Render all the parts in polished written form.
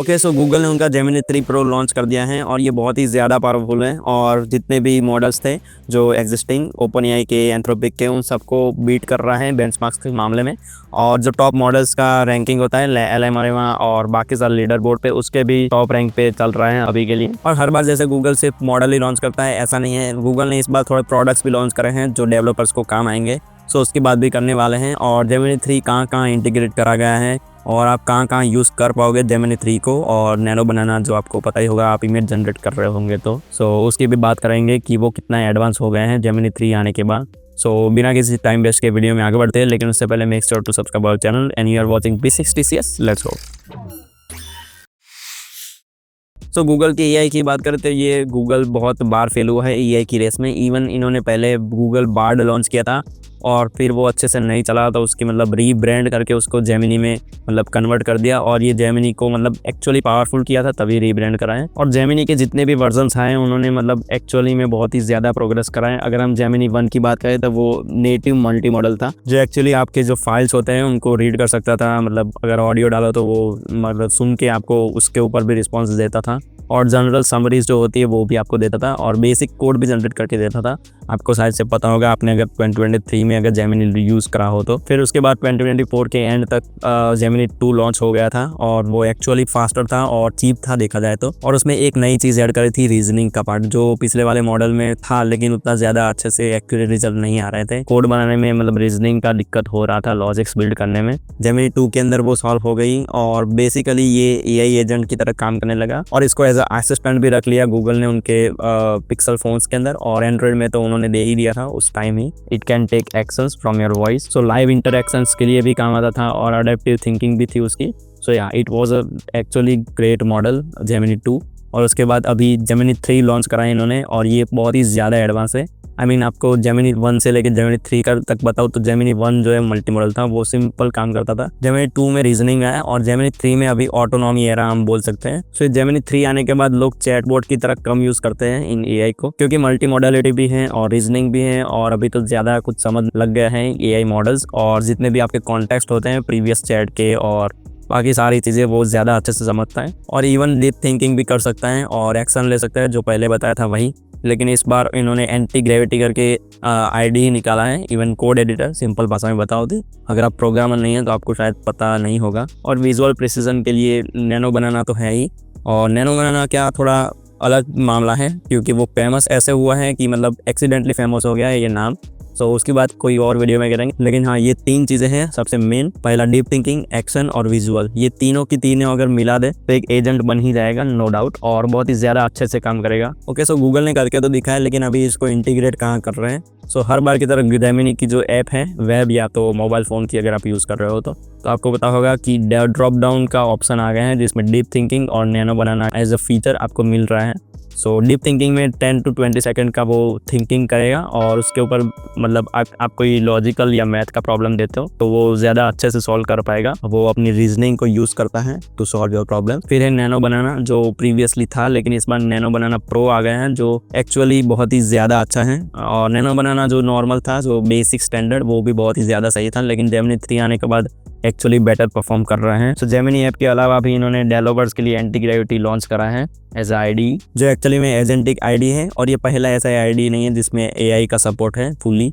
Okay, सो Google ने उनका Gemini 3 pro launch कर दिया है और ये बहुत ही ज़्यादा पावरफुल है और जितने भी मॉडल्स थे जो एग्जिस्टिंग ओपन एआई के, एंथ्रोपिक के, उन सबको बीट कर रहा है बेंचमार्क्स के मामले में। और जो टॉप मॉडल्स का रैंकिंग होता है एलएमआरएम और बाकी सारे लीडर बोर्ड पे, उसके भी टॉप रैंक पे चल रहा है अभी के लिए। और हर बार जैसे गूगल सिर्फ मॉडल ही लॉन्च करता है ऐसा नहीं है, गूगल ने इस बार थोड़े प्रोडक्ट्स भी लॉन्च करे हैं जो डेवलपर्स को काम आएंगे। सो उसकी बात भी करने वाले हैं और जेमिनी 3 कहाँ कहाँ इंटीग्रेट करा गया है और आप कहाँ कहाँ यूज़ कर पाओगे जेमिनी 3 को। और नैनो बनाना जो आपको पता ही होगा, आप इमेज जनरेट कर रहे होंगे तो उसकी भी बात करेंगे कि वो कितना एडवांस हो गए हैं जेमिनी 3 आने के बाद। बिना किसी टाइम वेस्ट के वीडियो में आगे बढ़ते हैं, लेकिन उससे पहले make sure to subscribe our channel and you are watching P60CS। Let's go. Google के एआई की बात करते हैं, ये गूगल बहुत बार फेल हुआ है एआई की रेस में। इवन इन्होंने पहले गूगल बार्ड लॉन्च किया था और फिर वो अच्छे से नहीं चला तो उसकी रीब्रांड करके उसको जेमिनी में कन्वर्ट कर दिया और ये जेमिनी को एक्चुअली पावरफुल किया था तभी रीब्रांड कराएं। और जेमिनी के जितने भी वर्जन्स आए उन्होंने एक्चुअली में बहुत ही ज़्यादा प्रोग्रेस कराएं। अगर हम जेमिनी 1 की बात करें तो वो नेटिव मल्टी मॉडल था जो एक्चुअली आपके जो फाइल्स होते हैं उनको रीड कर सकता था। अगर ऑडियो डालो तो वो सुन के आपको उसके ऊपर भी रिस्पॉन्स देता था और जनरल समरीज जो होती है वो भी आपको देता था और बेसिक कोड भी जनरेट करके देता था। आपको शायद से पता होगा, आपने अगर 2023 में अगर जेमिनी यूज़ करा हो तो। फिर उसके बाद 2024 के एंड तक जेमिनी 2 लॉन्च हो गया था और वो एक्चुअली फास्टर था और चीप था देखा जाए तो। और उसमें एक नई चीज़ ऐड करी थी, रीजनिंग का पार्ट, जो पिछले वाले मॉडल में था लेकिन उतना ज़्यादा अच्छे से एक्यूरेट रिजल्ट नहीं आ रहे थे। कोड बनाने में रीजनिंग का दिक्कत हो रहा था, लॉजिक्स बिल्ड करने में। जेमिनी 2 के अंदर वो सॉल्व हो गई और बेसिकली ये एआई एजेंट की तरह काम करने लगा और इसको एज असिस्टेंट भी रख लिया गूगल ने उनके पिक्सल फोन्स के अंदर। और एंड्रॉइड में तो उन्होंने दे ही दिया था उस टाइम ही, it can take actions from your voice. Live interactions के लिए भी काम आता था और अडेप्टिव थिंकिंग भी थी उसकी। It was actually great model Gemini 2। और उसके बाद अभी जेमिनी 3 लॉन्च करा है इन्होंने और ये बहुत ही ज़्यादा एडवांस है। आपको जेमिनी 1 से लेकर जेमिनी 3 का तक बताऊँ तो जेमिनी 1 जो है मल्टी मॉडल था, वो सिंपल काम करता था। जेमिनी 2 में रीजनिंग आया और जेमिनी 3 में अभी ऑटोनॉमी एरा हम बोल सकते हैं। जेमिनी 3 आने के बाद लोग चैटबॉट की तरह कम यूज़ करते हैं इन एआई को, क्योंकि मल्टी मॉडलिटी भी है और रीजनिंग भी है और अभी तो ज़्यादा कुछ समझ लग गया है एआई मॉडल्स। और जितने भी आपके कॉन्टेक्स्ट होते हैं प्रीवियस चैट के और बाकी सारी चीज़ें वो ज़्यादा अच्छे से समझता है और इवन डीप थिंकिंग भी कर सकता है और एक्शन ले सकता है, जो पहले बताया था वही। लेकिन इस बार इन्होंने एंटी ग्रेविटी करके आईडी ही निकाला है, इवन कोड एडिटर। सिंपल भाषा में बताओ दे, अगर आप प्रोग्रामर नहीं है तो आपको शायद पता नहीं होगा। और विजुअल प्रिसीजन के लिए नैनो बनाना तो है ही, और नैनो बनाना क्या थोड़ा अलग मामला है क्योंकि वो फेमस ऐसे हुआ है कि एक्सीडेंटली फेमस हो गया है ये नाम। उसकी बात कोई और वीडियो में करेंगे। लेकिन हाँ, ये 3 चीज़ें हैं सबसे मेन। पहला डीप थिंकिंग, एक्शन और विजुअल, ये तीनों की तीनों अगर मिला दे तो एक एजेंट बन ही जाएगा नो डाउट और बहुत ही ज़्यादा अच्छे से काम करेगा। गूगल ने करके तो दिखा है लेकिन अभी इसको इंटीग्रेट कहाँ कर रहे हैं। हर बार की तरह जेमिनी की जो ऐप है वेब या तो मोबाइल फ़ोन की अगर आप यूज़ कर रहे हो तो आपको पता होगा कि ड्रॉप डाउन का ऑप्शन आ गया है जिसमें डीप थिंकिंग और nano banana as a feature आपको मिल रहा है। डीप थिंकिंग में 10 to 20 सेकंड का वो थिंकिंग करेगा और उसके ऊपर आप कोई लॉजिकल या मैथ का प्रॉब्लम देते हो तो वो ज़्यादा अच्छे से सॉल्व कर पाएगा। वो अपनी रीजनिंग को यूज़ करता है टू सॉल्व योर प्रॉब्लम। फिर है नैनो बनाना, जो प्रीवियसली था लेकिन इस बार नैनो बनाना प्रो आ गया है जो एक्चुअली बहुत ही ज़्यादा अच्छा है। और नैनो बनाना जो नॉर्मल था, जो बेसिक स्टैंडर्ड, वो भी बहुत ही ज़्यादा सही था, लेकिन जेमिनी 3 आने के बाद एक्चुअली बेटर परफॉर्म कर रहे हैं। जेमिनी ऐप के अलावा भी इन्होंने डेवलपर्स के लिए एंटी ग्रेविटी लॉन्च करा है एज आईडी, जो एक्चुअली में एजेंटिक आईडी है और ये पहला ऐसा आईडी नहीं है जिसमें एआई का सपोर्ट है फुली।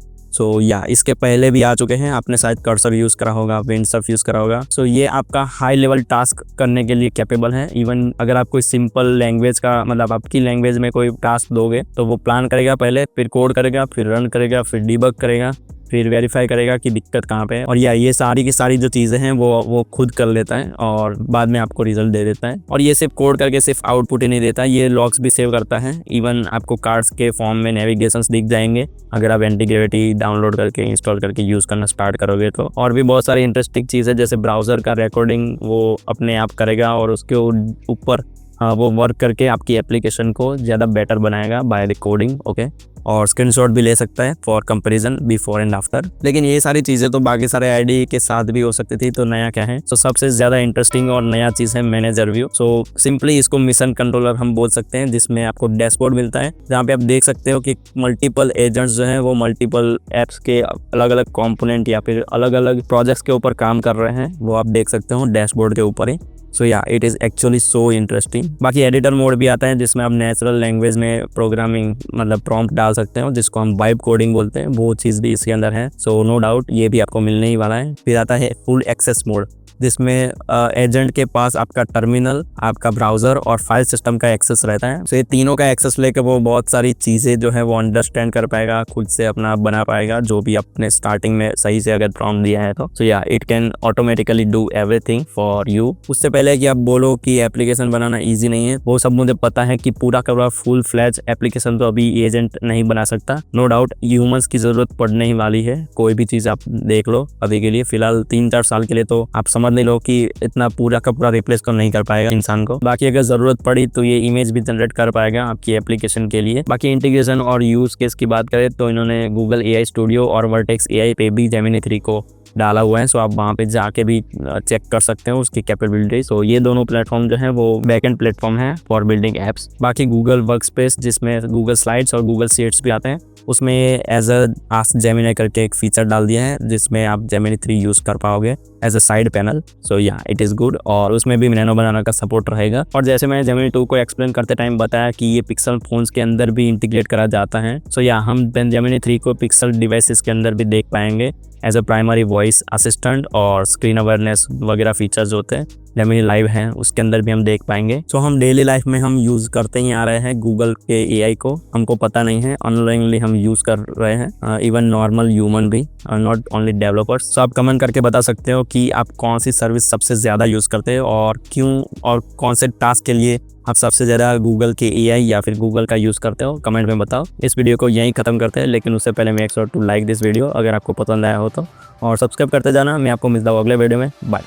इसके पहले भी आ चुके हैं। आपने शायद कर्सर यूज़ करा होगा, विंडसर्फ यूज़ करा होगा। ये आपका हाई लेवल टास्क करने के लिए कैपेबल है। इवन अगर आप कोई सिंपल लैंग्वेज का आपकी लैंग्वेज में कोई टास्क दोगे तो वो प्लान करेगा पहले, फिर कोड करेगा, फिर रन करेगा, फिर डिबग करेगा, फिर वेरीफाई करेगा कि दिक्कत कहाँ पे है और ये सारी की सारी जो चीज़ें हैं वो खुद कर लेता है और बाद में आपको रिजल्ट दे देता है। और ये सिर्फ कोड करके सिर्फ आउटपुट ही नहीं देता, ये लॉग्स भी सेव करता है। इवन आपको कार्ड्स के फॉर्म में नेविगेशंस दिख जाएंगे अगर आप एंटी ग्रेविटी डाउनलोड करके इंस्टॉल करके यूज़ करना स्टार्ट करोगे तो। और भी बहुत सारी इंटरेस्टिंग चीज़ है, जैसे ब्राउज़र का रिकॉर्डिंग वो अपने आप करेगा और उसके ऊपर वो वर्क करके आपकी एप्लीकेशन को ज़्यादा बेटर बनाएगा बाय रिकॉर्डिंग। और स्क्रीनशॉट भी ले सकता है for comparison before and after. लेकिन ये सारी चीज़ें तो बाकी सारे आईडी के साथ भी हो सकती थी, तो नया क्या है? सबसे ज़्यादा इंटरेस्टिंग और नया चीज़ है मैनेजर व्यू। सिंपली इसको मिशन कंट्रोलर हम बोल सकते हैं, जिसमें आपको डैशबोर्ड मिलता है जहाँ पे आप देख सकते हो कि मल्टीपल एजेंट्स जो हैं वो मल्टीपल एप्स के अलग अलग कॉम्पोनेंट या फिर अलग अलग प्रोजेक्ट्स के ऊपर काम कर रहे हैं, वो आप देख सकते हो डैशबोर्ड के ऊपर ही। सो या it is actually so interesting. बाकी एडिटर मोड भी आता है जिसमें आप नेचुरल लैंग्वेज में प्रोग्रामिंग मतलब प्रॉम्प्ट डाल सकते हो, जिसको हम वाइब कोडिंग बोलते हैं, वो चीज़ भी इसके अंदर है। सो नो डाउट ये भी आपको मिलने ही वाला है। फिर आता है फुल एक्सेस मोड, जिसमें एजेंट के पास आपका टर्मिनल, आपका ब्राउज़र और फाइल सिस्टम का एक्सेस रहता है। तो ये तीनों का एक्सेस लेकर वो बहुत सारी चीज़ें जो है वो अंडरस्टैंड कर पाएगा, खुद से अपना बना पाएगा, जो भी आपने स्टार्टिंग में सही से अगर प्रॉम्प्ट दिया है तो। या it can automatically do everything for you. उससे पहले कि आप बोलो कि एप्लीकेशन बनाना ईजी नहीं है, वो सब मुझे पता है कि पूरा का पूरा फुल फ्लैज एप्लीकेशन तो अभी एजेंट नहीं बना सकता। नो डाउट ह्यूमंस की ज़रूरत पड़ने ही वाली है। कोई भी चीज़ आप देख लो अभी के लिए, फिलहाल 3-4 साल के लिए तो आप समझ नहीं लो कि इतना पूरा का पूरा रिप्लेस तो नहीं कर पाएगा इंसान को। बाकी अगर जरूरत पड़ी तो ये इमेज भी जनरेट कर पाएगा आपकी एप्लीकेशन के लिए। बाकी इंटीग्रेशन और यूज केस की बात करें तो इन्होंने गूगल AI स्टूडियो और वर्टेक्स AI पे भी जेमिनी 3 को डाला हुआ है। सो आप वहाँ पे जाके भी चेक कर सकते हो उसकी कैपेबिलिटी। सो ये दोनों प्लेटफॉर्म जो है वो बैकएंड प्लेटफॉर्म है फॉर बिल्डिंग एप्स। बाकी गूगल वर्कस्पेस जिसमें गूगल स्लाइड्स और गूगल शीट्स भी आते हैं, उसमें एज अ आस्क जेमिनी करके एक फीचर डाल दिया है जिसमें आप जेमिनी 3 यूज़ कर पाओगे एज अ साइड पैनल। सो या इट इज़ गुड, और उसमें भी नैनो बनाना का सपोर्ट रहेगा। और जैसे मैंने जेमिनी 2 को एक्सप्लेन करते टाइम बताया कि ये पिक्सल फोन्स के अंदर भी इंटीग्रेट करा जाता है। सो या हम जेमिनी 3 को पिक्सल डिवाइसेस के अंदर भी देख पाएंगे as a primary voice assistant, और स्क्रीन अवेयरनेस वगैरह फीचर्स होते हैं जेमिनी लाइव हैं उसके अंदर भी हम देख पाएंगे। सो हम डेली लाइफ में हम यूज़ करते ही आ रहे हैं गूगल के AI को, हमको पता नहीं है, अनलाइनली हम यूज़ कर रहे हैं, इवन नॉर्मल ह्यूमन भी, नॉट ओनली डेवलपर्स। सो आप कमेंट करके बता सकते हो कि आप कौन सी सर्विस सबसे ज़्यादा यूज़ करते हो और क्यों, और कौन से टास्क के लिए आप सबसे ज़्यादा गूगल के AI या फिर गूगल का यूज़ करते हो, कमेंट में बताओ। इस वीडियो को यहीं ख़त्म करते हैं, लेकिन उससे पहले make sure to like this video अगर आपको पसंद आया हो तो, और सब्सक्राइब करते जाना। मैं आपको मिलता हूँ अगले वीडियो में। बाय।